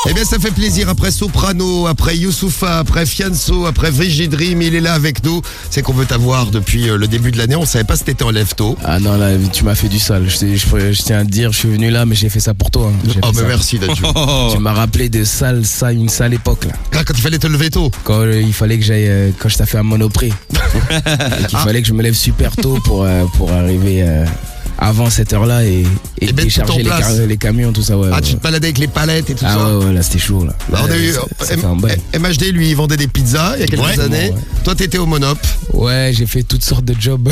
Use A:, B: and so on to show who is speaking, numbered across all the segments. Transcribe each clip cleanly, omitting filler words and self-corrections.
A: Eh bien, ça fait plaisir. Après Soprano, après Youssoupha, après Fianso, après Vrigidream, il est là avec nous. C'est qu'on veut t'avoir depuis le début de l'année. On savait pas si t'étais en lève-tôt.
B: Ah non, là, tu m'as fait du sale. Je tiens à te dire, je suis venu là, mais j'ai fait ça pour toi. Hein.
A: Oh, mais merci, Dadju.
B: Tu m'as rappelé de une sale époque, là.
A: Ah, quand il fallait te lever tôt.
B: Quand il fallait que j'aille, quand je t'ai fait un monoprix. Et qu'il fallait que je me lève super tôt pour arriver avant cette heure-là et décharger les camions, tout ça. Ouais,
A: tu te baladais avec les palettes et tout ça.
B: Ah ouais, là, c'était chaud, là.
A: On a eu MHD, lui, il vendait des pizzas il y a quelques années. Ouais. Toi, t'étais au Monop.
B: Ouais, j'ai fait toutes sortes de jobs.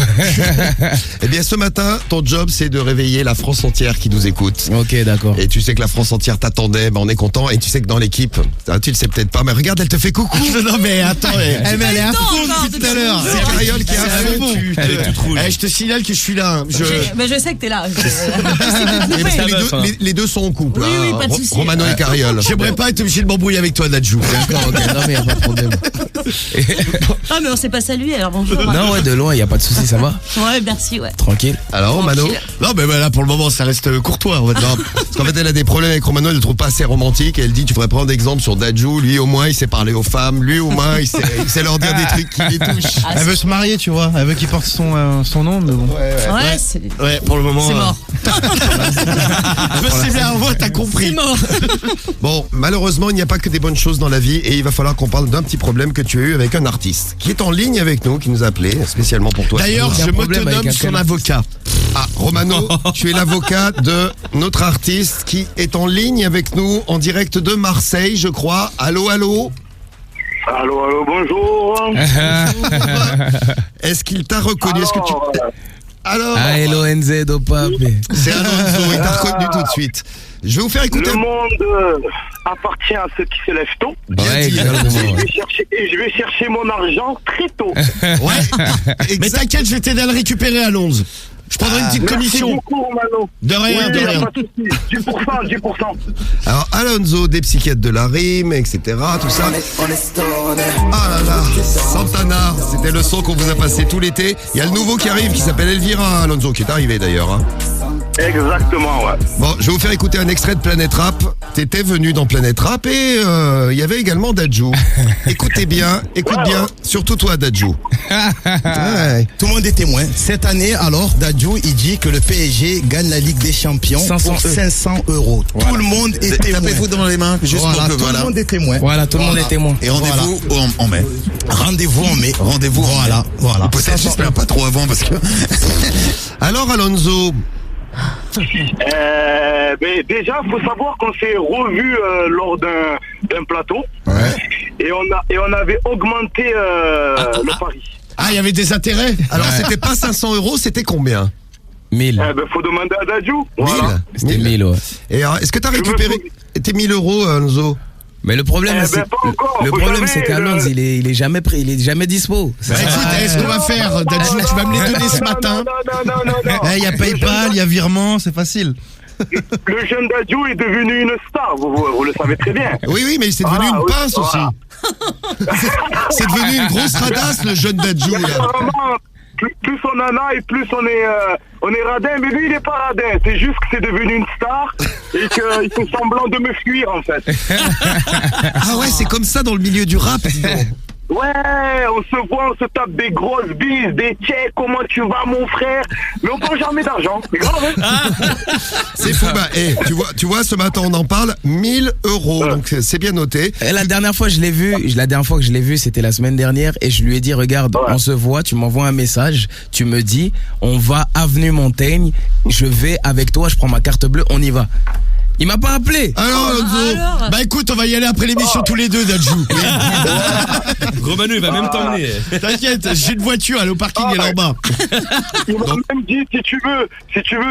A: Eh bien, ce matin, ton job, c'est de réveiller la France entière qui nous écoute.
B: Ok, d'accord.
A: Et tu sais que la France entière t'attendait, on est content. Et tu sais que dans l'équipe, tu le sais peut-être pas, mais regarde, elle te fait coucou.
C: Non, mais attends, elle est à fond depuis tout à l'heure.
A: C'est Cariole qui est à fond.
C: Elle est toute rouge. Je te signale que je suis là.
D: Mais je sais que t'es là.
A: Les deux sont en couple.
D: Oui, pas de soucis.
A: Romano et Cariole.
C: J'aimerais pas être obligé de m'embrouiller avec toi, Dadju.
B: D'accord, ok. Non, mais y a pas de problème.
D: Ah, mais on s'est pas salué, alors bonjour.
B: Non, ouais, de loin, y a pas de soucis, ça va?
D: Ouais, merci, ouais.
B: Tranquille.
A: Alors, Romano?
C: Non, mais là, pour le moment, ça reste courtois, on va dire.
A: Parce qu'en fait, elle a des problèmes avec Romano, elle le trouve pas assez romantique. Et elle dit, tu pourrais prendre exemple sur Dadju. Lui, au moins, il sait parler aux femmes. Lui, au moins, il sait leur dire des trucs qui les touchent.
E: Elle veut se marier, tu vois. Elle veut qu'il porte son nom, mais bon.
C: Ouais, pour le moment.
D: C'est mort.
C: Je sais bien, moi, t'as compris.
D: C'est mort.
A: Bon, malheureusement, il n'y a pas que des bonnes choses dans la vie et il va falloir qu'on parle d'un petit problème que tu as eu avec un artiste qui est en ligne avec nous, qui nous a appelé spécialement pour toi.
C: D'ailleurs, je m'autonome son avocat.
A: Ah, Romano, tu es l'avocat de notre artiste qui est en ligne avec nous en direct de Marseille, je crois. Allô, allô?
F: Allô, bonjour.
A: Est-ce qu'il t'a reconnu? Est-ce que tu... Alors,
B: hello Enzo Pape.
A: c'est Alonso, il t'a reconnu tout de suite. Je vais vous faire écouter.
F: Le monde appartient à ceux qui se lèvent tôt.
B: Ouais,
F: Je vais chercher mon argent très tôt.
C: Ouais. Mais t'inquiète, je vais t'aider à le récupérer à Londres. Je prendrai une petite commission.
F: Merci beaucoup, Romano.
C: De rien, de rien.
F: 10%.
A: Alors, Alonso, des psychiatres de la rime, etc., tout ça. Ah là là, Santana, c'était le son qu'on vous a passé tout l'été. Il y a le nouveau qui arrive qui s'appelle Elvira, Alonso, qui est arrivé d'ailleurs. Hein.
F: Exactement, ouais.
A: Bon, je vais vous faire écouter un extrait de Planète Rap. T'étais venu dans Planète Rap et il y avait également Dadju. Écoute bien, surtout toi, Dadju. Ouais.
C: Tout le monde est témoin. Cette année, alors, Dadju, il dit que le PSG gagne la Ligue des Champions pour 500 €. Voilà. Tout le monde est témoin.
E: Tapez-vous dans les mains, juste
C: voilà,
E: pour que
C: tout le monde est témoin.
B: Voilà, tout le monde est témoin.
E: Et rendez-vous en mai.
C: Rendez-vous en mai.
E: Rendez-vous.
C: Voilà.
E: Peut-être, j'espère pas trop avant parce que.
A: Alors, Alonso.
F: Mais déjà, faut savoir qu'on s'est revu lors d'un plateau.
A: Ouais.
F: Et on avait augmenté le pari.
C: Ah, il y avait des intérêts.
A: Alors, c'était pas 500 €, c'était combien?
B: 1000.
F: Faut demander à Dadju.
A: 1000.
B: C'était 1000, ouais.
A: Et alors, est-ce que t'as récupéré tes 1000 €, Alonso?
B: Mais le problème, c'est qu'Alonso, il est jamais pris, il est jamais dispo.
C: Bah, écoute, ce qu'on va faire, Dadju, tu vas me les donner ce matin.
F: Non.
E: Il y a PayPal, il y a virement, c'est facile.
F: Le jeune Dadju est devenu une star, vous le savez très bien.
A: Oui, mais c'est devenu une pince aussi. C'est devenu une grosse radasse, le jeune Dadju.
F: Plus on en a et plus on est radin, mais lui il est pas radin, c'est juste que c'est devenu une star et qu'il fait semblant de me fuir en fait.
A: Ah ouais, c'est comme ça dans le milieu du rap, dis donc.
F: Ouais, on se voit, on se tape des grosses bises, des checks, comment tu vas mon frère, mais on prend jamais d'argent, c'est grave hein.
A: C'est fou, tu vois, ce matin on en parle, 1000 €, donc c'est bien noté.
B: Et la dernière fois que je l'ai vu, c'était la semaine dernière et je lui ai dit, regarde, on se voit, tu m'envoies un message, tu me dis, on va avenue Montaigne, je vais avec toi, je prends ma carte bleue, on y va. Il m'a pas appelé.
A: Alors, Alonso.
C: Bah écoute, on va y aller après l'émission tous les deux, Dadju.
G: Romano, il va même t'emmener.
C: T'inquiète, j'ai une voiture, elle est au parking, elle est en bas.
F: Il m'a même dit, si tu veux,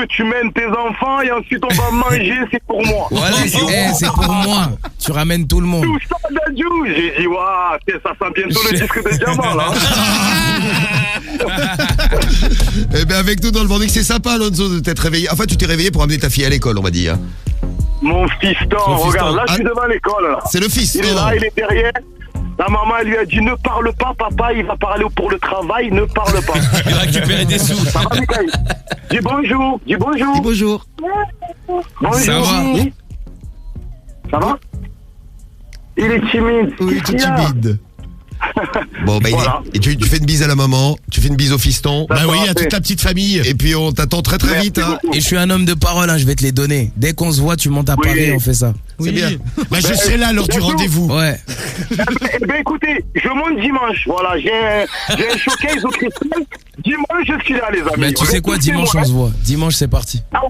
F: tu mènes tes enfants et ensuite on va manger, c'est pour moi.
B: Voilà, c'est pour moi. Tu ramènes tout le monde.
F: Tout ça, Dadju. J'ai dit, waouh, ça sent bientôt le disque de diamant, là.
A: Eh bien, avec nous dans le Vendée, c'est sympa, Alonso, de t'être réveillé. Enfin, tu t'es réveillé pour amener ta fille à l'école, on va dire.
F: Mon fiston, regarde, là je suis devant l'école. Là.
A: C'est le fiston.
F: Il est là, il est derrière. La maman elle lui a dit ne parle pas, papa, il va parler pour le travail, ne parle pas.
G: Il va récupérer des sous.
F: Ça va, Mikaï? Dis bonjour,
A: Bonjour.
F: Bonjour.
B: Ça va?
F: Ça va? Il est timide.
A: Oui, tout
F: Qu'est-ce qu'il y a?
A: timide. Bon, bah,
F: Voilà.
A: et tu fais une bise à la maman, tu fais une bise au fiston.
F: Ça
H: Bah oui,
F: sera
H: à toute
F: fait.
H: la petite famille.
A: Et puis on t'attend très très
F: Merci
A: vite. Hein.
F: beaucoup.
B: Et je suis un homme de parole, hein, je vais te les donner. Dès qu'on se voit, tu montes à
F: Oui.
B: Paris, on fait ça.
A: C'est bien.
H: Bah, je serai là lors du
F: Bonjour.
H: rendez-vous.
B: Ouais.
F: Eh ben écoutez, je monte dimanche. Voilà, j'ai un showcase au Cristal. Dimanche, je suis là, les amis.
B: Mais tu sais quoi, dimanche on se voit. Dimanche c'est parti.
F: Ah,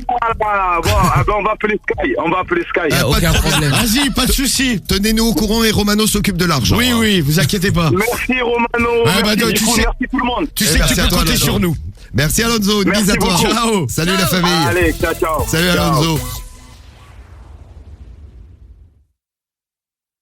F: voilà. Bon, ah ben, on va appeler Sky. On va appeler Sky.
B: Ah, aucun problème.
H: Vas-y, pas de souci.
A: Tenez-nous au courant et Romano s'occupe de l'argent.
H: Oui, oui, vous inquiétez pas.
F: Merci Romano.
H: Ah, bah,
F: merci,
H: tu
F: Gico,
H: sais-
F: merci tout le monde.
H: Tu sais que
A: merci
H: tu
A: à
H: peux
A: toi,
H: compter
A: Alonso.
H: sur nous.
A: Merci Alonso, une
F: Merci
A: bise à toi.
F: beaucoup.
H: Ciao.
A: Salut la famille.
F: Allez, ciao, ciao.
A: Salut
F: Ciao.
A: Alonso.